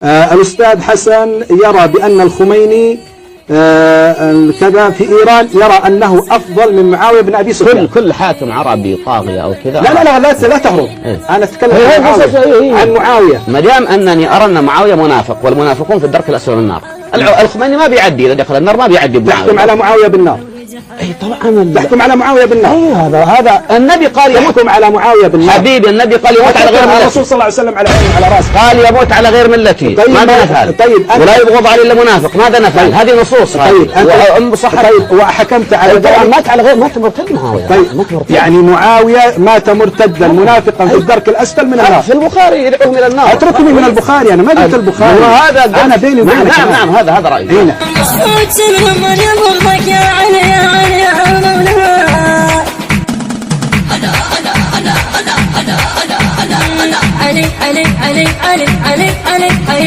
الأستاذ حسن يرى بأن الخميني كذا في إيران يرى أنه أفضل من معاوية بن أبي سفيان. كل حاكم عربي طاغية أو كذا. لا تهرب. أنا أتكلم عن معاوية. ما دام أنني أرى أن معاوية منافق والمنافقون في الدرك الأسفل من النار. الخميني ما بيعدي إذا دخل النار ما بيعدي بمعاوية. تحكم على معاوية بالنار. أي طبعا تحكم على معاوية بالنار. هذا النبي قال يحكم على معاوية بالنار. حبيبي النبي قال يموت على غير ملتي. الرسول صلى الله عليه وسلم على عينه وعلى راسه. قال يموت على غير ملتي. طيب ماذا نفعل؟ ولا يبغض عليه الا منافق. ماذا نفعل؟ هذه نصوص. طيب وحكمت على طبعا مات على غير مات مرتد معاوية. طيب يعني معاوية مات مرتدا منافقا في الدرك الاسفل من النار. في البخاري يدعوهم الى النار. اتركني من البخاري، انا ما قلت البخاري. هذا انا بيني وبينك. نعم هذا رايي. علي